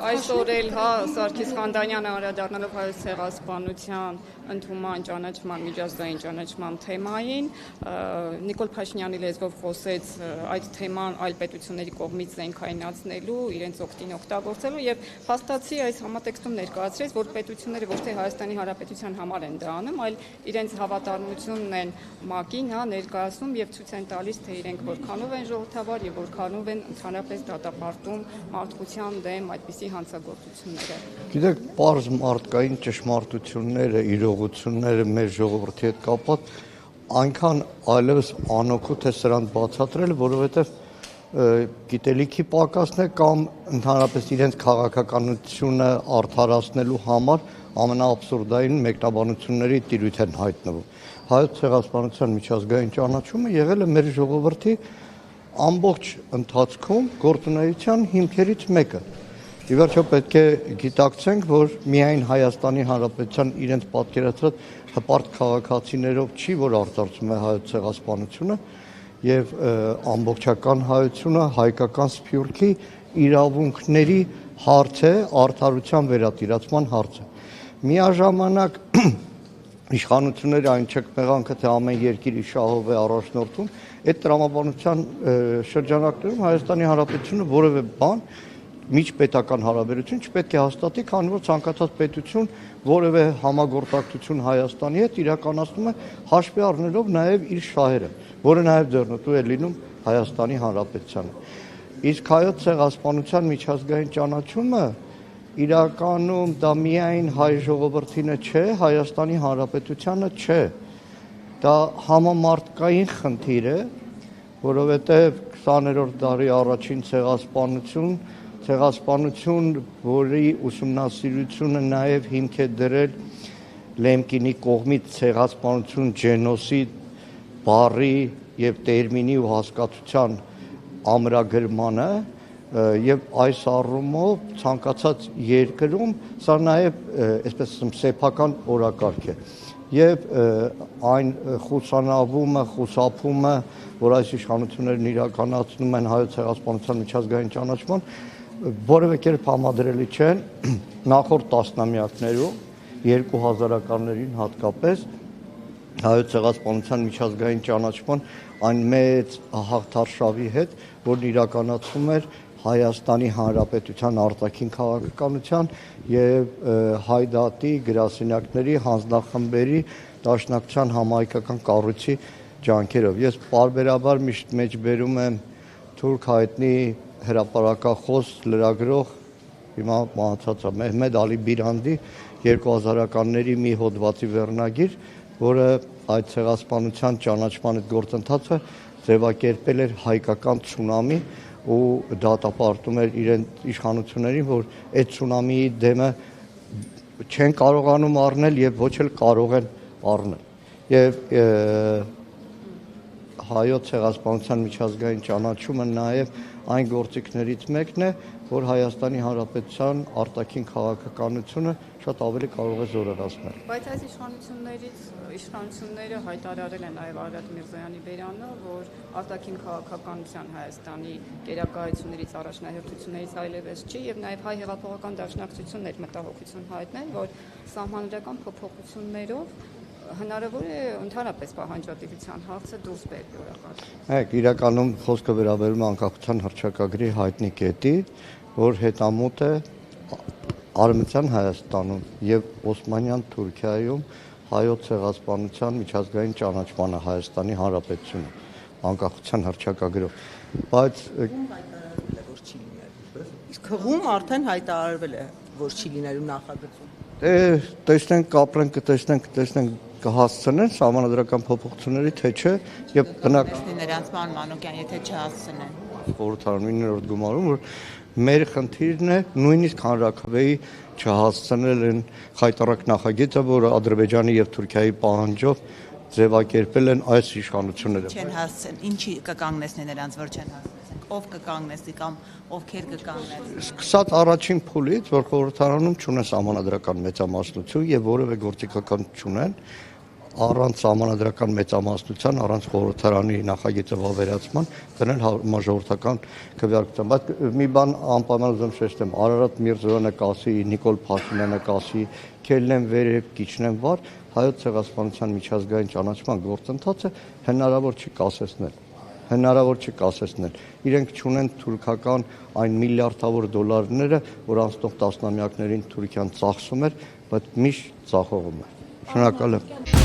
Այսօր էլ Սարգիս Խանդանյանը անդրադառնալով Հայոց ցեղասպանության ընդունման ճանաչման միջազգային ճանաչման թեմային Նիկոլ Փաշինյանի լեզվով խոսեց այդ թեման այլ պետությունների կողմից զենքայնացնելու, իրենց օգտին օգտագործելու եւ փաստացի այս համատեքստում ներկայացրեց, որ պետությունները ոչ թե Հայաստանի Հանրապետության համար են դա անում, այլ իրենց հավատարմությունն են ՄԱԿ-ին ներկայացնում եւ ցույց են տալիս, թե իրենք որքանով են ժողովրդավար եւ որքանով են ընդհանրապես դատապարտում մարդկության դեմ այդպիսի հանցագործությունները։ Գիտեք, պարզ մարդկային ճշմարտությունները, իրողությունները մեր ժողովրդի հետ կապված այնքան այլևս անօգուտ է սրանց բացատրել, որովհետև գիտելիքի պակասն է կամ ընդհանրապես իրենց քաղաքականությունը արդարացնելու համար ամենաաբսուրդային մեկնաբանությունների տիրույթ են հայտնվում։ Հայոց ցեղասպանության միջազգային ճանաչումը եղել է մեր ժողովրդի ամբողջ ընթացքում գործունեության հիմքերից մեկը։ Ի վերջո պետք է գիտակցենք, որ միայն Հայաստանի Հանրապետության իրենց պատկերացրած հպարտ քաղաքացիներով չի, որ արծարծում է հայոց ցեղասպանությունը եւ ամբողջական հայությունը, հայկական սփյուռքի իրավունքների հարց է, արդարության վերատիրացման հարց է։ Միաժամանակ իշխանությունները այն չկմեղանքը, թե ամեն երկիր իշահով է առաջնորդում, այդ տրամաբանության շրջանակներում Հայաստանի Հանրապետությունը որևէ բան միջպետական հարաբերություն չպետք է հաստատի, քանի որ ցանկացած պետություն որևէ համագործակցություն Հայաստանի հետ իրականացնում է հաշվի առնելով նաև իր շահերը, որը նաև ձեռնտու է լինում Հայաստանի Հանրապետությանը։ Իսկ հայոց ցեղասպանության միջազգային ճանաչումը իրականում դա միայն հայ ժողովրդինը չէ, Հայաստանի Հանրապետությանը չէ։ Դա համամարտկային խնդիր է, որովհետև 20-րդ դարի առաջին ցեղասպանություն, որի ուսումնասիրությունը նաև հիմք է դրել Լեմկինի կողմից ցեղասպանություն, ջենոսիդ բառի եւ տերմինի ու հասկացության ամրագրմանը եւ այս առումով ցանկացած երկրում սա նաև այսպես ասեմ սեփական օրակարգ է եւ այն խուսանավումը, խուսափումը, որ այս իշխանություններն իրականացնում են հայոց ցեղասպանության միջազգային ճանաչման, որևէ կերպ համադրելի չեն նախորդ տասնամյակներում 2000-ականներին հատկապես հայոց ցեղասպանության միջազգային ճանաչման այն մեծ հաղթարշավի հետ, որն իրականացվում էր Հայաստանի Հանրապետության արտաքին քաղաքականության եւ հայ դատի գրասենյակների հանձնախմբերի դաշնակցության համահայկական կառույցի ջանքերով։ Ես պարբերաբար միշտ մեջբերում եմ թուրք հայտնի հրապարակախոս լրագրող հիմա մահացած Մեհմեդ Ալի Բիրանդի 2000-ականների մի հոդվածի վերնագիր, որը այդ ցեղասպանության ճանաչման այդ գործընթացը ձևակերպել էր հայկական ցունամի ու դատապարտում էր իրեն իշխանություններին, որ այդ ցունամիի դեմը չեն կարողանում առնել եւ ոչ էլ կարող են առնել։ Եվ հայոց ցեղասպանության միջազգային ճանաչումը նաև այն գործիքներից մեկն է, որ Հայաստանի Հանրապետության արտաքին քաղաքականությունը շատ ավելի կարող է զորեղացնել։ Բայց այս իշխանությունները հայտարարել են նաև Արարատ Միրզոյանի բերանը, որ արտաքին քաղաքականության Հայաստանի գերակայություններից առաջնահերթություններից այլևս չի եւ նաև հայ հեղափոխական դաշնակցությունն էր մտահոգություն հայտնել, որ սահմանադրական փոփոխություններով հնարավոր է ընդհանրապես պահանջատիրության հարցը դուրս բերվի օրակարգ։ Իրականում խոսքը վերաբերում է անկախության հռչակագրի հայտնի կետի, որ հետամուտ է Արևմտյան Հայաստանում եւ Օսմանյան Թուրքիայում հայոց ցեղասպանության միջազգային ճանաչմանը Հայաստանի Հանրապետությունը անկախության հռչակագրով։ Բայց իսկ հղում արդեն հայտարարվել է, որ չի լինելու նախագծում։ Տեսնենք, կապրենք, կտեսնենք կհասցնեն սահմանադրական փոփոխությունների, թե չէ, եւ բնական նրանց Մանուկյան, եթե չհասցնեն։ Խորհրդարանում 9-րդ գումարում, որ մեր խնդիրն է նույնիսկ հանրաքվեի չհասցնել են խայտառակ նախագիծը, որ Ադրբեջանի եւ Թուրքիայի պահանջով ձևակերպել են այս իշխանությունները։ Չեն հասցեն, ինչի կկանգնեցնի նրանց, որ չեն հասցնեն։ Ով կկանգնեցի կամ ովքեր կկանգնեն։ Սկսած առաջին փուլից, որ խորհրդարանում չունեն սահմանադրական մեծամասնություն եւ որևէ գործիքական չունեն, առանց համանդրական մեծամասնության, առանց խորհրդարանի նախագիծը վավերացման դնել համաժողովրդական քվեարկության։ Բայց մի բան անպայման ուզում շեշտեմ, Արարատ Միրզոյանը կասի, Նիկոլ Փաշինյանը կասի, քելնեն վերև, կիչնեն վար, հայոց ցեղասպանության միջազգային ճանաչման գործընթացը հնարավոր չի կասեցնել։ Հնարավոր չի կասեցնել։ Իրենք չունեն թուրքական այն միլիարդավոր դոլարները, որ անցնող տասնամյակներին Թուրքիան ծախսում էր, բայց միշտ ծախողում է։ Շնորհակալ եմ։